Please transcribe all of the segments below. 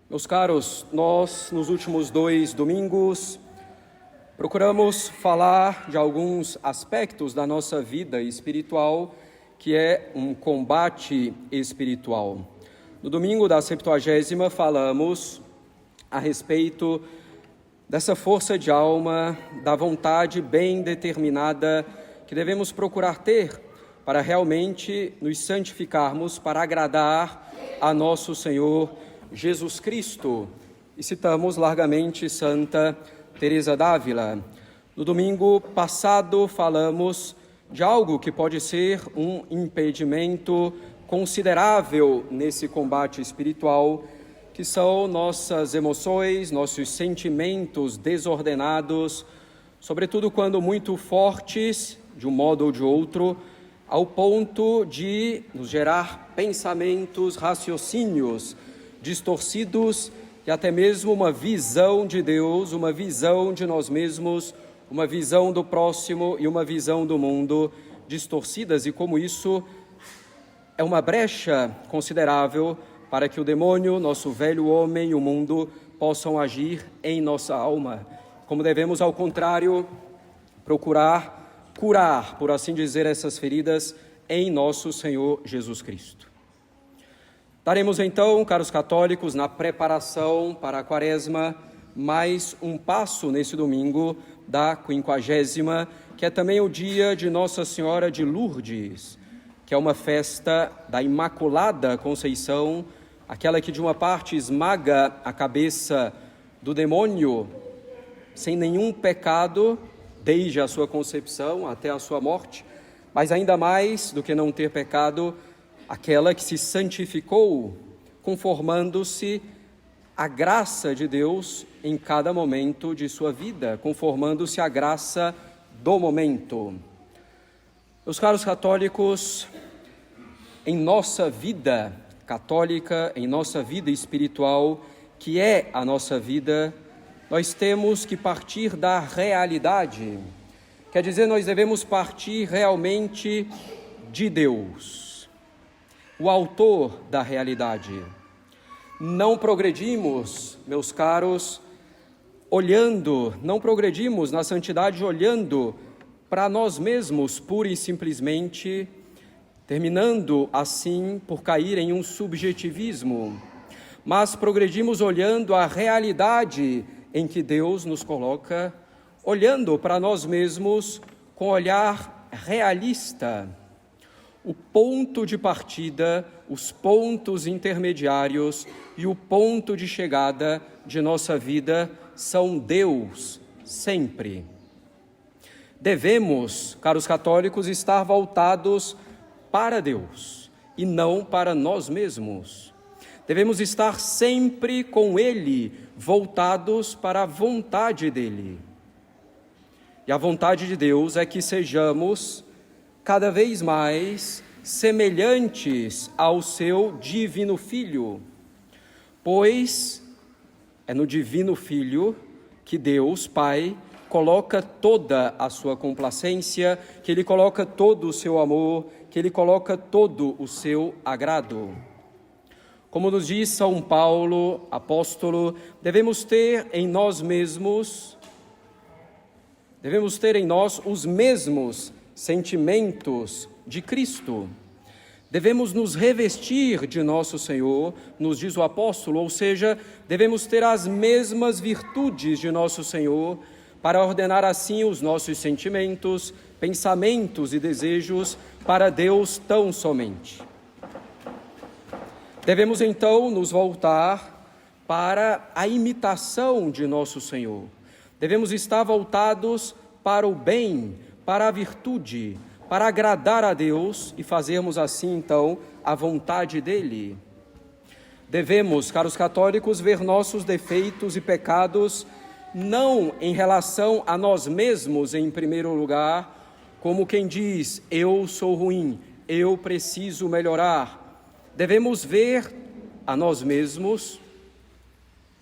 Meus caros, nós nos últimos 2 domingos procuramos falar de alguns aspectos da nossa vida espiritual, que é um combate espiritual. No domingo da 70ª falamos a respeito dessa força de alma, da vontade bem determinada que devemos procurar ter para realmente nos santificarmos, para agradar a nosso Senhor Jesus Cristo. E citamos largamente Santa Teresa d'Ávila. No domingo passado falamos de algo que pode ser um impedimento considerável nesse combate espiritual, que são nossas emoções, nossos sentimentos desordenados, sobretudo quando muito fortes, de um modo ou de outro, ao ponto de nos gerar pensamentos, raciocínios distorcidos e até mesmo uma visão de Deus, uma visão de nós mesmos, uma visão do próximo e uma visão do mundo distorcidas, e como isso é uma brecha considerável para que o demônio, nosso velho homem e o mundo possam agir em nossa alma. Como devemos, ao contrário, procurar curar, por assim dizer, essas feridas em nosso Senhor Jesus Cristo. Daremos então, caros católicos, na preparação para a Quaresma, mais um passo nesse domingo da 50ª, que é também o dia de Nossa Senhora de Lourdes, que é uma festa da Imaculada Conceição, aquela que de uma parte esmaga a cabeça do demônio sem nenhum pecado, desde a sua concepção até a sua morte, mas ainda mais do que não ter pecado, aquela que se santificou, conformando-se à graça de Deus em cada momento de sua vida, conformando-se à graça do momento. Meus caros católicos, em nossa vida católica, em nossa vida espiritual, que é a nossa vida, nós temos que partir da realidade. Quer dizer, nós devemos partir realmente de Deus, o autor da realidade. Não progredimos, meus caros, não progredimos na santidade olhando para nós mesmos, pura e simplesmente, terminando assim por cair em um subjetivismo, mas progredimos olhando a realidade em que Deus nos coloca, olhando para nós mesmos com olhar realista. O ponto de partida, os pontos intermediários e o ponto de chegada de nossa vida são Deus, sempre. Devemos, caros católicos, estar voltados para Deus e não para nós mesmos. Devemos estar sempre com Ele, voltados para a vontade dEle. E a vontade de Deus é que sejamos cada vez mais semelhantes ao seu divino Filho, pois é no divino Filho que Deus, Pai, coloca toda a sua complacência, que Ele coloca todo o seu amor, que Ele coloca todo o seu agrado. Como nos diz São Paulo, apóstolo, devemos ter em nós os mesmos sentimentos de Cristo. Devemos nos revestir de nosso Senhor, nos diz o apóstolo, ou seja, devemos ter as mesmas virtudes de nosso Senhor para ordenar assim os nossos sentimentos, pensamentos e desejos para Deus tão somente. Devemos então nos voltar para a imitação de nosso Senhor. Devemos estar voltados para o bem, para a virtude, para agradar a Deus e fazermos assim, então, a vontade dEle. Devemos, caros católicos, ver nossos defeitos e pecados não em relação a nós mesmos em primeiro lugar, como quem diz, eu sou ruim, eu preciso melhorar. Devemos ver a nós mesmos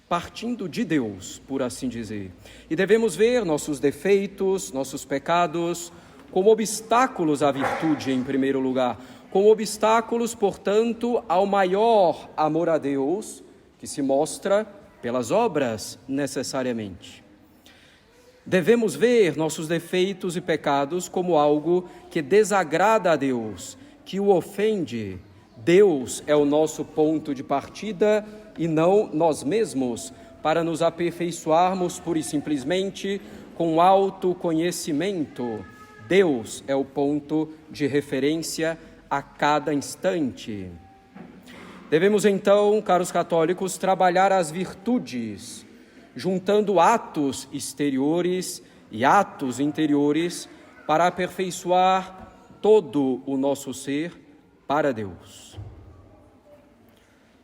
partindo de Deus, por assim dizer. E devemos ver nossos defeitos, nossos pecados, como obstáculos à virtude em primeiro lugar, como obstáculos, portanto, ao maior amor a Deus, que que se mostra pelas obras necessariamente. Devemos ver nossos defeitos e pecados como algo que desagrada a Deus, que o ofende. Deus é o nosso ponto de partida e não nós mesmos, para nos aperfeiçoarmos pura e simplesmente com autoconhecimento. Deus é o ponto de referência a cada instante. Devemos então, caros católicos, trabalhar as virtudes, juntando atos exteriores e atos interiores para aperfeiçoar todo o nosso ser para Deus.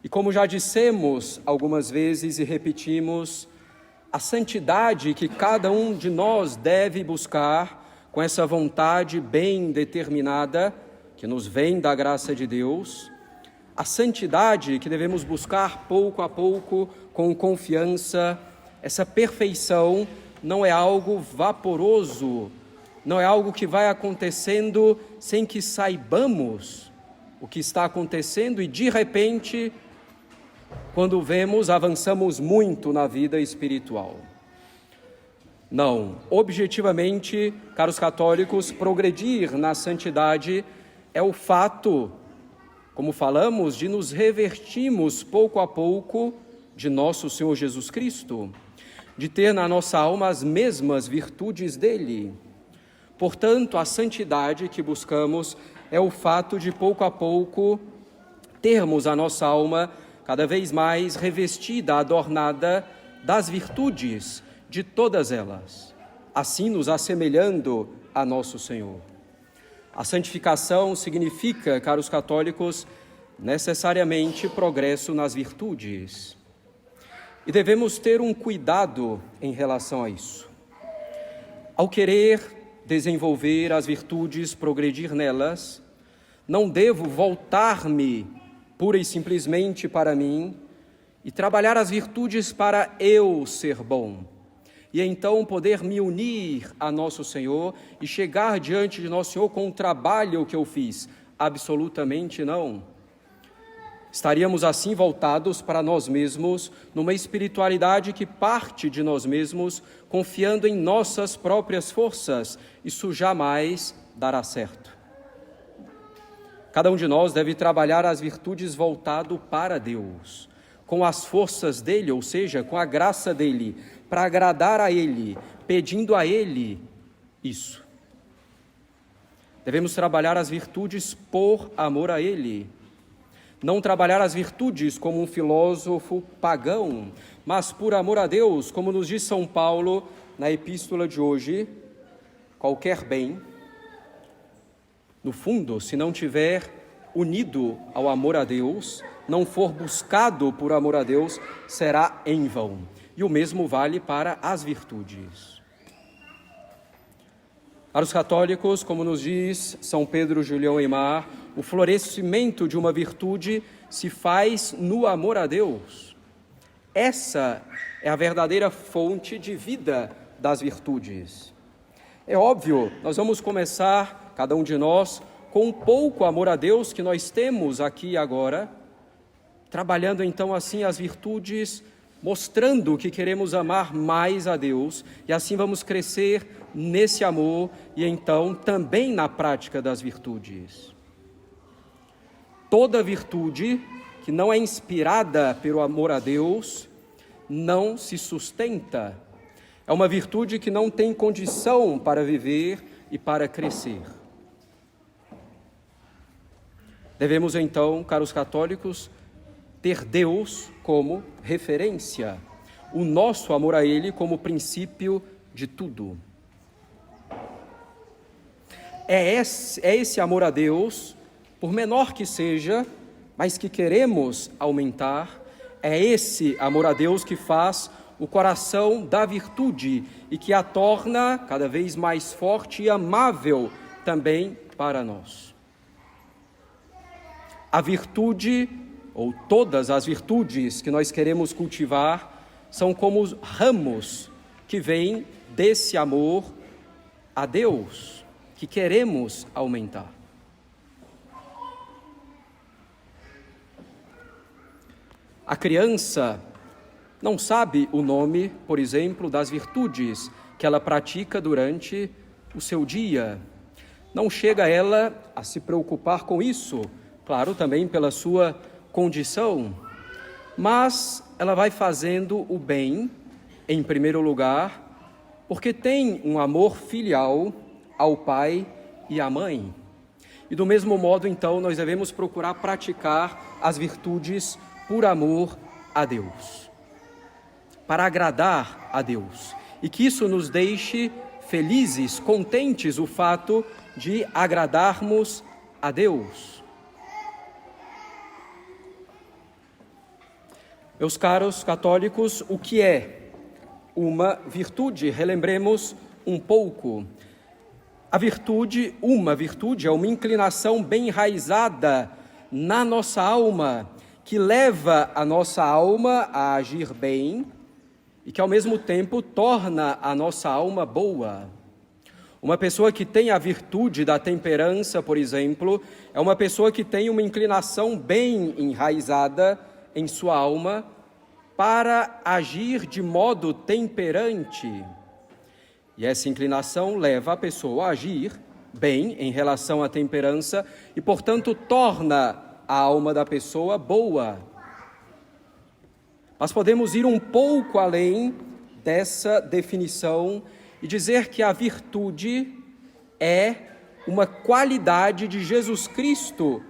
E como já dissemos algumas vezes e repetimos, a santidade que cada um de nós deve buscar com essa vontade bem determinada, que nos vem da graça de Deus, a santidade que devemos buscar pouco a pouco, com confiança, essa perfeição não é algo vaporoso, não é algo que vai acontecendo sem que saibamos o que está acontecendo e de repente, quando vemos, avançamos muito na vida espiritual. Não, objetivamente, caros católicos, progredir na santidade é o fato, como falamos, de nos revertirmos pouco a pouco de nosso Senhor Jesus Cristo, de ter na nossa alma as mesmas virtudes dele. Portanto, a santidade que buscamos é o fato de pouco a pouco termos a nossa alma cada vez mais revestida, adornada das virtudes de todas elas, assim nos assemelhando a nosso Senhor. A santificação significa, caros católicos, necessariamente progresso nas virtudes. E devemos ter um cuidado em relação a isso. Ao querer desenvolver as virtudes, progredir nelas, não devo voltar-me pura e simplesmente para mim e trabalhar as virtudes para eu ser bom. E então poder me unir a nosso Senhor e chegar diante de nosso Senhor com o trabalho que eu fiz. Absolutamente não. Estaríamos assim voltados para nós mesmos, numa espiritualidade que parte de nós mesmos, confiando em nossas próprias forças. Isso jamais dará certo. Cada um de nós deve trabalhar as virtudes voltado para Deus, com as forças dele, ou seja, com a graça dele, para agradar a ele, pedindo a ele isso. Devemos trabalhar as virtudes por amor a ele. Não trabalhar as virtudes como um filósofo pagão, mas por amor a Deus, como nos diz São Paulo na epístola de hoje, qualquer bem, no fundo, se não tiver unido ao amor a Deus, não for buscado por amor a Deus, será em vão. E o mesmo vale para as virtudes. Para os católicos, como nos diz São Pedro Julião Eymar, o florescimento de uma virtude se faz no amor a Deus. Essa é a verdadeira fonte de vida das virtudes. É óbvio, nós vamos começar, cada um de nós, com um pouco amor a Deus que nós temos aqui e agora, trabalhando então assim as virtudes, mostrando que queremos amar mais a Deus, e assim vamos crescer nesse amor e então também na prática das virtudes. Toda virtude que não é inspirada pelo amor a Deus não se sustenta. É uma virtude que não tem condição para viver e para crescer. Devemos então, caros católicos, ter Deus como referência, o nosso amor a Ele como princípio de tudo. É esse amor a Deus, por menor que seja, mas que queremos aumentar, é esse amor a Deus que faz o coração da virtude e que a torna cada vez mais forte e amável também para nós. A virtude, ou todas as virtudes que nós queremos cultivar, são como os ramos que vêm desse amor a Deus, que queremos aumentar. A criança não sabe o nome, por exemplo, das virtudes que ela pratica durante o seu dia. Não chega ela a se preocupar com isso, claro, também pela sua condição, mas ela vai fazendo o bem, em primeiro lugar, porque tem um amor filial ao pai e à mãe. E do mesmo modo, então, nós devemos procurar praticar as virtudes por amor a Deus, para agradar a Deus, e que isso nos deixe felizes, contentes o fato de agradarmos a Deus. Meus caros católicos, o que é uma virtude? Relembremos um pouco. Uma virtude é uma inclinação bem enraizada na nossa alma, que leva a nossa alma a agir bem e que, ao mesmo tempo, torna a nossa alma boa. Uma pessoa que tem a virtude da temperança, por exemplo, é uma pessoa que tem uma inclinação bem enraizada em sua alma para agir de modo temperante. E essa inclinação leva a pessoa a agir bem em relação à temperança e, portanto, torna a alma da pessoa boa. Mas podemos ir um pouco além dessa definição e dizer que a virtude é uma qualidade de Jesus Cristo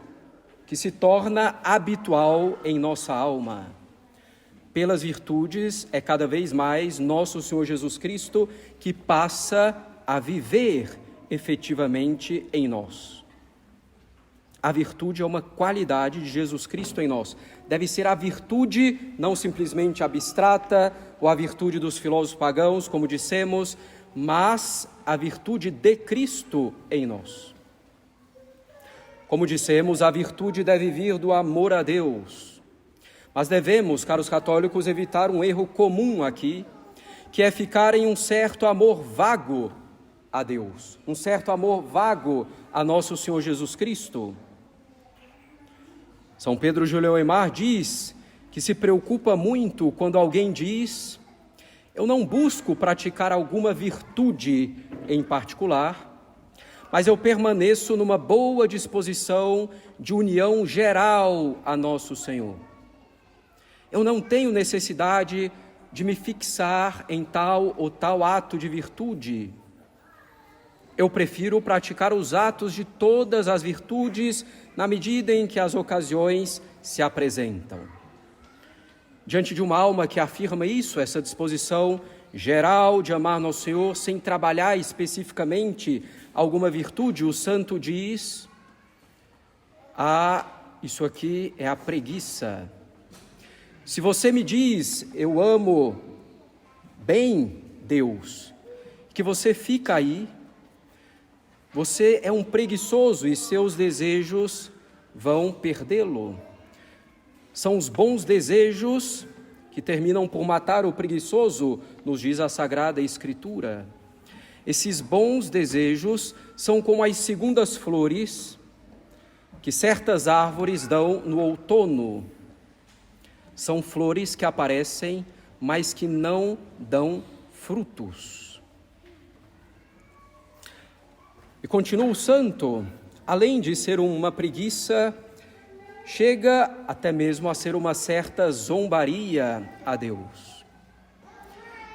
que se torna habitual em nossa alma. Pelas virtudes, é cada vez mais nosso Senhor Jesus Cristo que passa a viver efetivamente em nós. A virtude é uma qualidade de Jesus Cristo em nós. Deve ser a virtude não simplesmente abstrata ou a virtude dos filósofos pagãos, como dissemos, mas a virtude de Cristo em nós. Como dissemos, a virtude deve vir do amor a Deus. Mas devemos, caros católicos, evitar um erro comum aqui, que é ficar em um certo amor vago a Deus, um certo amor vago a nosso Senhor Jesus Cristo. São Pedro Julião Aymar diz que se preocupa muito quando alguém diz: eu não busco praticar alguma virtude em particular, mas eu permaneço numa boa disposição de união geral a nosso Senhor. Eu não tenho necessidade de me fixar em tal ou tal ato de virtude. Eu prefiro praticar os atos de todas as virtudes na medida em que as ocasiões se apresentam. Diante de uma alma que afirma isso, essa disposição geral de amar nosso Senhor sem trabalhar especificamente alguma virtude, o santo diz: isso aqui é a preguiça. Se você me diz, eu amo bem Deus, que você fica aí, você é um preguiçoso e seus desejos vão perdê-lo. São os bons desejos que terminam por matar o preguiçoso, nos diz a Sagrada Escritura. Esses bons desejos são como as segundas flores que certas árvores dão no outono. São flores que aparecem, mas que não dão frutos. E continua o santo, além de ser uma preguiça, chega até mesmo a ser uma certa zombaria a Deus.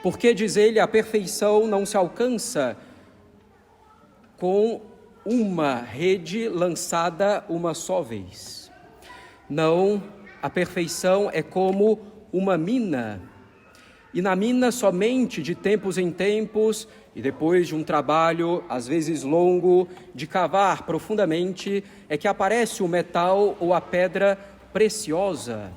Porque, diz ele, a perfeição não se alcança com uma rede lançada uma só vez. Não, a perfeição é como uma mina, e na mina somente de tempos em tempos, e depois de um trabalho, às vezes longo, de cavar profundamente, é que aparece o metal ou a pedra preciosa.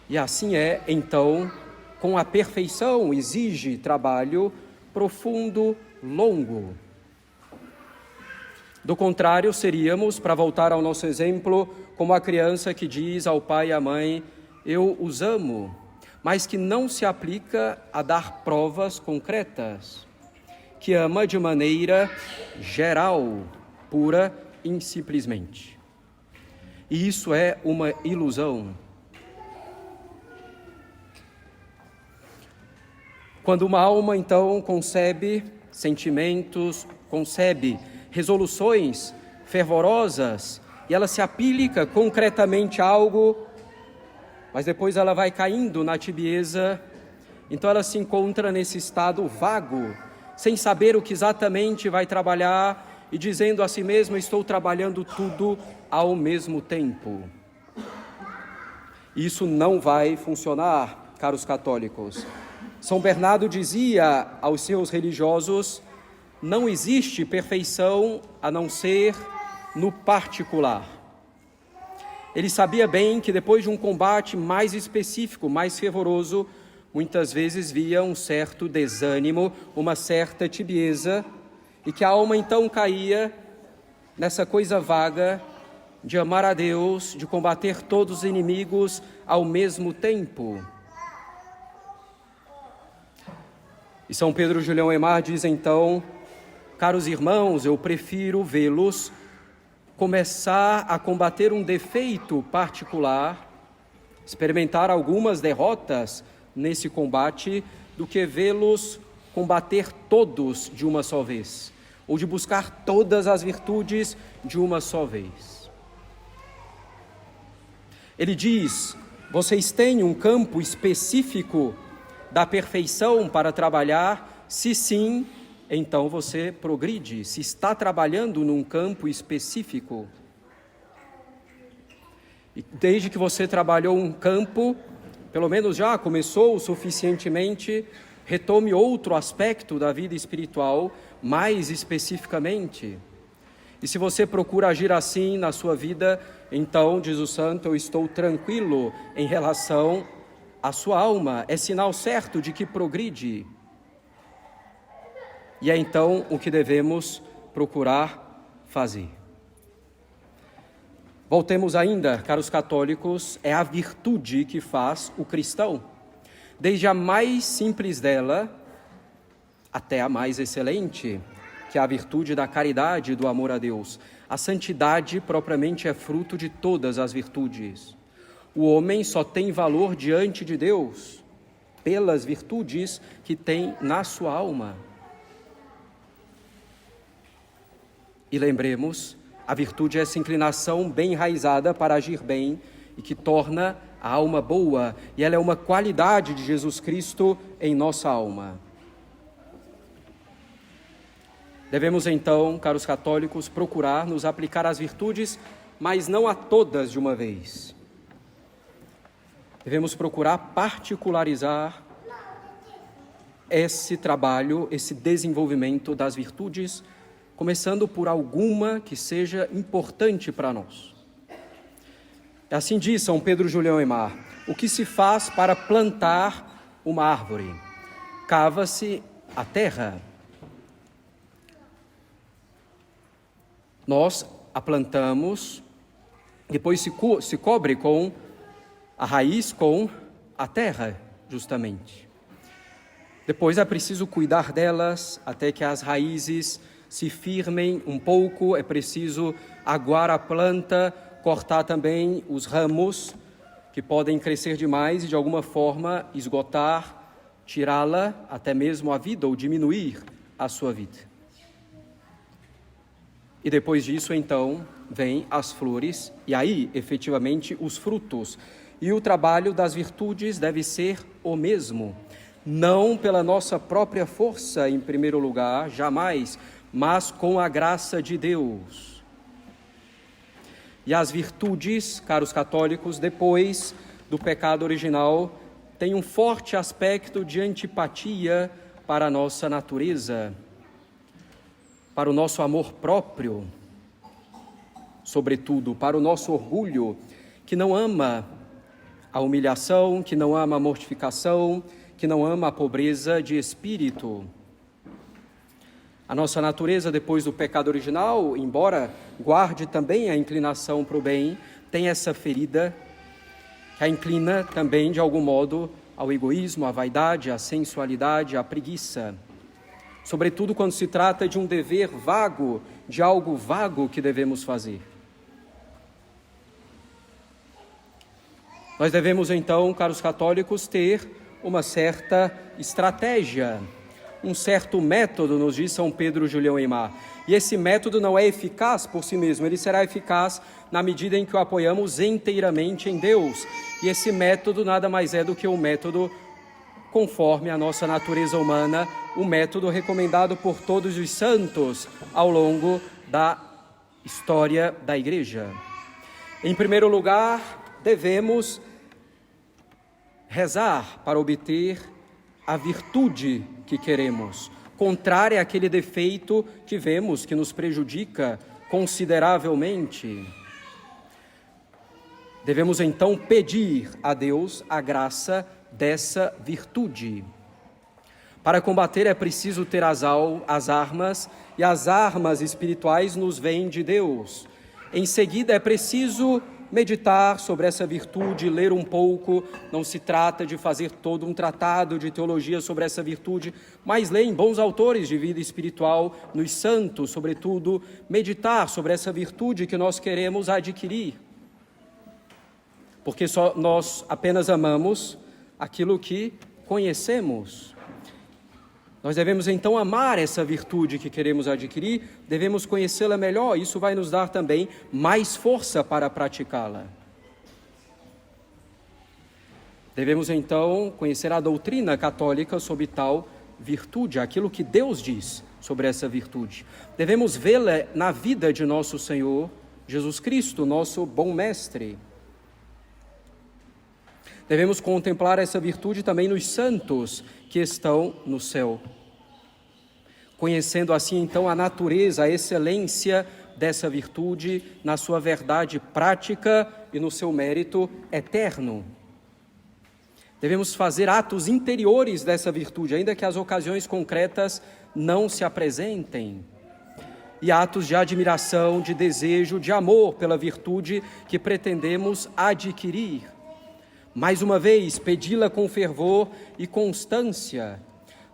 E assim é, então, com a perfeição exige trabalho profundo, longo. Do contrário, seríamos, para voltar ao nosso exemplo, como a criança que diz ao pai e à mãe: eu os amo, mas que não se aplica a dar provas concretas, que ama de maneira geral, pura e simplesmente. E isso é uma ilusão. Quando uma alma, então, concebe sentimentos, concebe resoluções fervorosas, e ela se aplica concretamente a algo, mas depois ela vai caindo na tibieza, então ela se encontra nesse estado vago, sem saber o que exatamente vai trabalhar e dizendo a si mesma: estou trabalhando tudo ao mesmo tempo. Isso não vai funcionar, caros católicos. São Bernardo dizia aos seus religiosos: não existe perfeição a não ser no particular. Ele sabia bem que depois de um combate mais específico, mais fervoroso, muitas vezes via um certo desânimo, uma certa tibieza, e que a alma então caía nessa coisa vaga de amar a Deus, de combater todos os inimigos ao mesmo tempo. E São Pedro Julião Aimar diz então: caros irmãos, eu prefiro vê-los começar a combater um defeito particular, experimentar algumas derrotas nesse combate, do que vê-los combater todos de uma só vez, ou de buscar todas as virtudes de uma só vez. Ele diz: vocês têm um campo específico da perfeição para trabalhar? Se sim, então você progride, se está trabalhando num campo específico. E desde que você trabalhou um campo, pelo menos já começou suficientemente, retome outro aspecto da vida espiritual, mais especificamente. E se você procura agir assim na sua vida, então, diz o santo, eu estou tranquilo em relação à sua alma, é sinal certo de que progride. E é então o que devemos procurar fazer. Voltemos ainda, caros católicos, é a virtude que faz o cristão, desde a mais simples dela até a mais excelente, que é a virtude da caridade e do amor a Deus. A santidade propriamente é fruto de todas as virtudes. O homem só tem valor diante de Deus pelas virtudes que tem na sua alma. E lembremos, a virtude é essa inclinação bem enraizada para agir bem e que torna a alma boa, e ela é uma qualidade de Jesus Cristo em nossa alma. Devemos então, caros católicos, procurar nos aplicar às virtudes, mas não a todas de uma vez. Devemos procurar particularizar esse trabalho, esse desenvolvimento das virtudes, começando por alguma que seja importante para nós. Assim diz São Pedro Julião Aimar: o que se faz para plantar uma árvore? Cava-se a terra. Nós a plantamos, depois se cobre com a raiz, com a terra, justamente. Depois é preciso cuidar delas até que as raízes se firmem um pouco, é preciso aguar a planta, cortar também os ramos que podem crescer demais e de alguma forma esgotar, tirá-la até mesmo a vida ou diminuir a sua vida. E depois disso, então, vêm as flores e aí, efetivamente, os frutos. E o trabalho das virtudes deve ser o mesmo, não pela nossa própria força em primeiro lugar, jamais, mas com a graça de Deus. E as virtudes, caros católicos, depois do pecado original, têm um forte aspecto de antipatia para a nossa natureza, para o nosso amor próprio, sobretudo para o nosso orgulho, que não ama a humilhação, que não ama a mortificação, que não ama a pobreza de espírito. A nossa natureza, depois do pecado original, embora guarde também a inclinação para o bem, tem essa ferida que a inclina também, de algum modo, ao egoísmo, à vaidade, à sensualidade, à preguiça. Sobretudo quando se trata de um dever vago, de algo vago que devemos fazer. Nós devemos, então, caros católicos, ter uma certa estratégia, um certo método, nos diz São Pedro Julião Eymar. E esse método não é eficaz por si mesmo, ele será eficaz na medida em que o apoiamos inteiramente em Deus. E esse método nada mais é do que um método conforme a nossa natureza humana, o método recomendado por todos os santos ao longo da história da Igreja. Em primeiro lugar, devemos rezar para obter a virtude que queremos, contrária àquele defeito que vemos que nos prejudica consideravelmente. Devemos então pedir a Deus a graça dessa virtude. Para combater é preciso ter as armas, e as armas espirituais nos vêm de Deus. Em seguida é preciso meditar sobre essa virtude, ler um pouco. Não se trata de fazer todo um tratado de teologia sobre essa virtude, mas ler em bons autores de vida espiritual, nos santos, sobretudo, meditar sobre essa virtude que nós queremos adquirir. Porque nós apenas amamos aquilo que conhecemos. Nós devemos então amar essa virtude que queremos adquirir, devemos conhecê-la melhor, isso vai nos dar também mais força para praticá-la. Devemos então conhecer a doutrina católica sobre tal virtude, aquilo que Deus diz sobre essa virtude. Devemos vê-la na vida de nosso Senhor Jesus Cristo, nosso bom mestre. Devemos contemplar essa virtude também nos santos que estão no céu, conhecendo assim então a natureza, a excelência dessa virtude na sua verdade prática e no seu mérito eterno. Devemos fazer atos interiores dessa virtude, ainda que as ocasiões concretas não se apresentem, e atos de admiração, de desejo, de amor pela virtude que pretendemos adquirir. Mais uma vez, pedi-la com fervor e constância.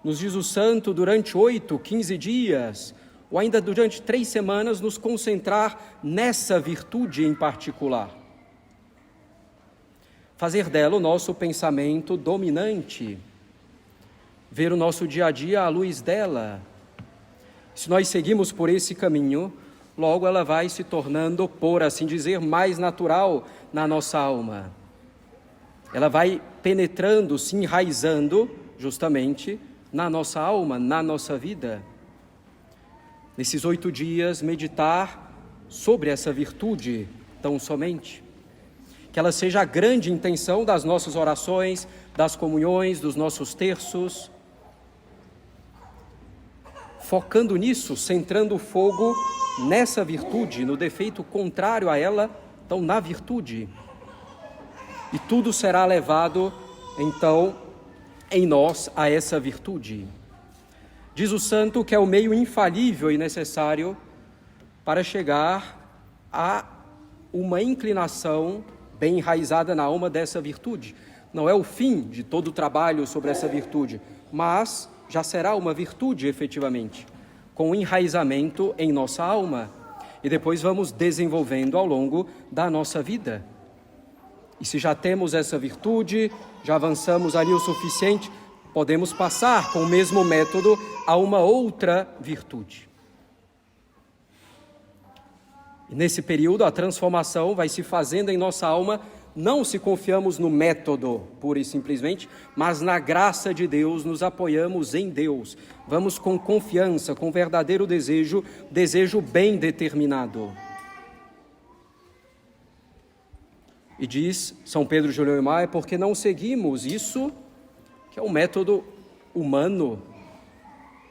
Nos diz o santo, durante 8, 15 dias, ou ainda durante 3 semanas, nos concentrar nessa virtude em particular. Fazer dela o nosso pensamento dominante. Ver o nosso dia a dia à luz dela. Se nós seguimos por esse caminho, logo ela vai se tornando, por assim dizer, mais natural na nossa alma. Ela vai penetrando, se enraizando, justamente, na nossa alma, na nossa vida. Nesses 8 dias, meditar sobre essa virtude tão somente. Que ela seja a grande intenção das nossas orações, das comunhões, dos nossos terços. Focando nisso, centrando o fogo nessa virtude, no defeito contrário a ela, então na virtude. E tudo será levado, então, em nós a essa virtude. Diz o santo que é o meio infalível e necessário para chegar a uma inclinação bem enraizada na alma dessa virtude. Não é o fim de todo o trabalho sobre essa virtude, mas já será uma virtude efetivamente, com enraizamento em nossa alma. E depois vamos desenvolvendo ao longo da nossa vida. E se já temos essa virtude, já avançamos ali o suficiente, podemos passar com o mesmo método a uma outra virtude. E nesse período a transformação vai se fazendo em nossa alma, não se confiamos no método, pura e simplesmente, mas na graça de Deus, nos apoiamos em Deus. Vamos com confiança, com verdadeiro desejo bem determinado. E diz São Pedro Julião Eymar, é porque não seguimos isso, que é um método humano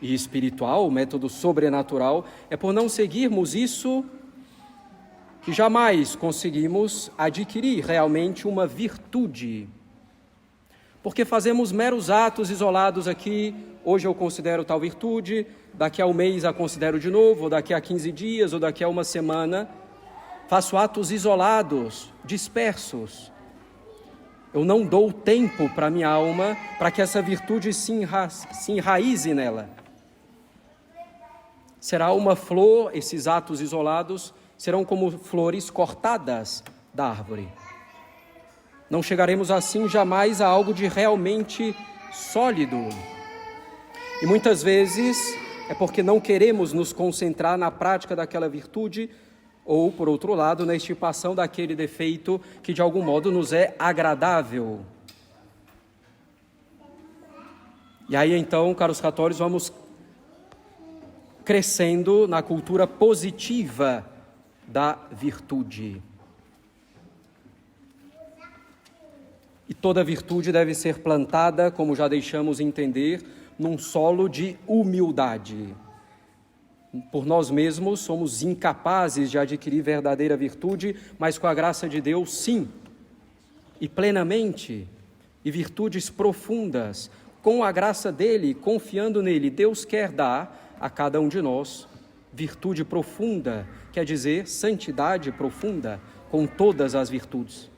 e espiritual, um método sobrenatural, é por não seguirmos isso que jamais conseguimos adquirir realmente uma virtude. Porque fazemos meros atos isolados aqui, hoje eu considero tal virtude, daqui a um mês a considero de novo, ou daqui a 15 dias, ou daqui a uma semana. Faço atos isolados, dispersos. Eu não dou tempo para a minha alma, para que essa virtude se enraize nela. Será uma flor, esses atos isolados serão como flores cortadas da árvore. não chegaremos assim jamais a algo de realmente sólido. E muitas vezes é porque não queremos nos concentrar na prática daquela virtude ou, por outro lado, na extirpação daquele defeito que de algum modo nos é agradável. E aí então, caros católicos, vamos crescendo na cultura positiva da virtude. E toda virtude deve ser plantada, como já deixamos entender, num solo de humildade. Por nós mesmos somos incapazes de adquirir verdadeira virtude, mas com a graça de Deus, sim, e plenamente, e virtudes profundas, com a graça dele, confiando nele, Deus quer dar a cada um de nós virtude profunda, quer dizer, santidade profunda, com todas as virtudes.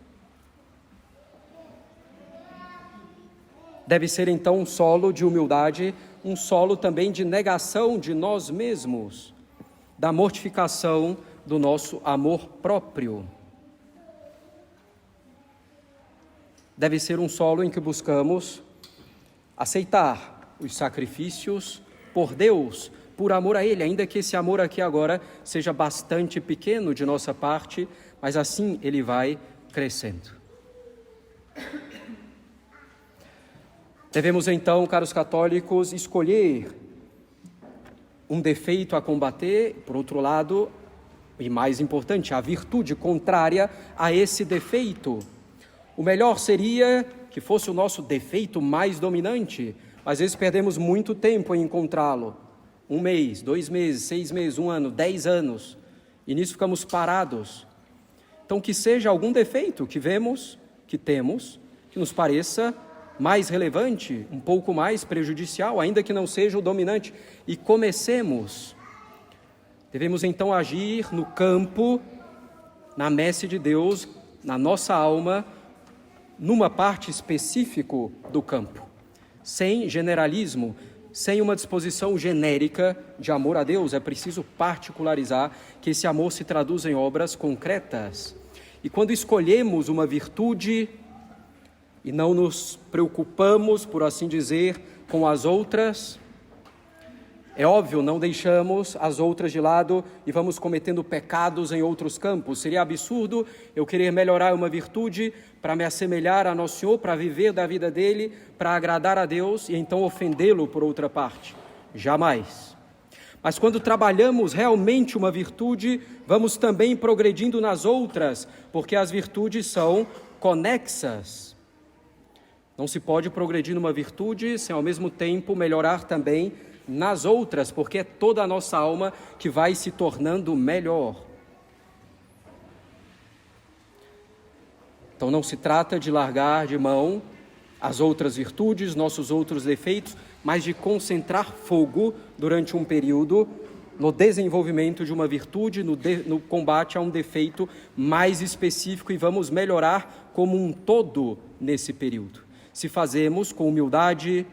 Deve ser então um solo de humildade, um solo também de negação de nós mesmos, da mortificação do nosso amor próprio. Deve ser um solo em que buscamos aceitar os sacrifícios por Deus, por amor a Ele, ainda que esse amor aqui agora seja bastante pequeno de nossa parte, mas assim ele vai crescendo. Devemos então, caros católicos, escolher um defeito a combater, por outro lado, e mais importante, a virtude contrária a esse defeito. O melhor seria que fosse o nosso defeito mais dominante, mas às vezes perdemos muito tempo em encontrá-lo. 1 mês, 2 meses, 6 meses, 1 ano, 10 anos, e nisso ficamos parados. Então que seja algum defeito que vemos, que temos, que nos pareça mais relevante, um pouco mais prejudicial, ainda que não seja o dominante, e comecemos. Devemos então agir no campo, na messe de Deus, na nossa alma, numa parte específica do campo, sem generalismo, sem uma disposição genérica de amor a Deus. É preciso particularizar que esse amor se traduz em obras concretas. E quando escolhemos uma virtude e não nos preocupamos, por assim dizer, com as outras, é óbvio, não deixamos as outras de lado e vamos cometendo pecados em outros campos. Seria absurdo eu querer melhorar uma virtude para me assemelhar a Nosso Senhor, para viver da vida dele, para agradar a Deus e então ofendê-lo por outra parte. Jamais. Mas quando trabalhamos realmente uma virtude, vamos também progredindo nas outras, porque as virtudes são conexas. Não se pode progredir numa virtude sem ao mesmo tempo melhorar também nas outras, porque é toda a nossa alma que vai se tornando melhor. Então não se trata de largar de mão as outras virtudes, nossos outros defeitos, mas de concentrar fogo durante um período no desenvolvimento de uma virtude, no combate a um defeito mais específico, e vamos melhorar como um todo nesse período. Se fazemos com humildade,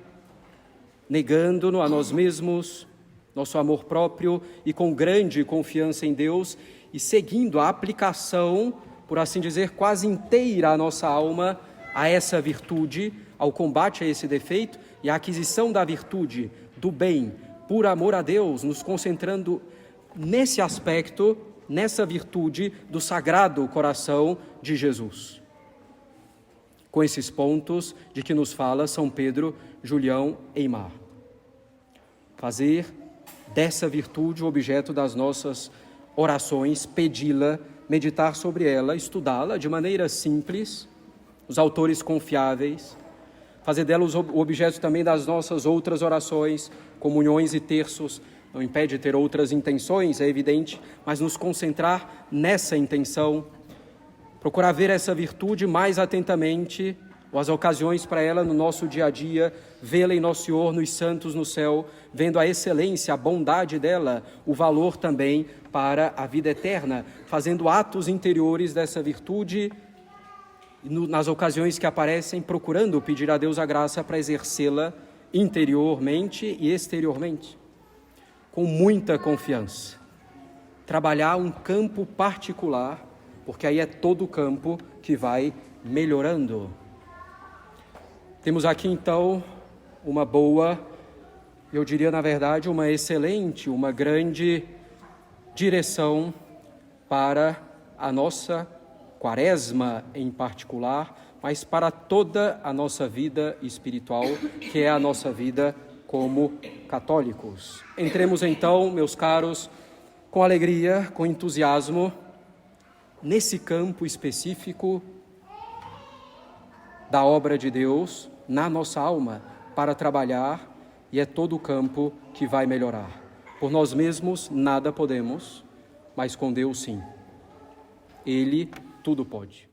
negando-nos a nós mesmos, nosso amor próprio, e com grande confiança em Deus, e seguindo a aplicação, por assim dizer, quase inteira a nossa alma a essa virtude, ao combate a esse defeito e à aquisição da virtude, do bem, por amor a Deus, nos concentrando nesse aspecto, nessa virtude do Sagrado Coração de Jesus. Com esses pontos de que nos fala São Pedro Julião Eymar. Fazer dessa virtude o objeto das nossas orações, pedi-la, meditar sobre ela, estudá-la de maneira simples, os autores confiáveis, fazer dela o objeto também das nossas outras orações, comunhões e terços. Não impede ter outras intenções, é evidente, mas nos concentrar nessa intenção, procurar ver essa virtude mais atentamente, ou as ocasiões para ela no nosso dia a dia, vê-la em Nosso Senhor, nos santos no céu, vendo a excelência, a bondade dela, o valor também para a vida eterna, fazendo atos interiores dessa virtude, nas ocasiões que aparecem, procurando pedir a Deus a graça para exercê-la interiormente e exteriormente, com muita confiança. Trabalhar um campo particular, porque aí é todo o campo que vai melhorando. Temos aqui então uma boa, eu diria na verdade uma excelente, uma grande direção para a nossa quaresma em particular, mas para toda a nossa vida espiritual, que é a nossa vida como católicos. Entremos então, meus caros, com alegria, com entusiasmo, nesse campo específico da obra de Deus na nossa alma, para trabalhar, e é todo o campo que vai melhorar. Por nós mesmos nada podemos, mas com Deus sim. Ele tudo pode.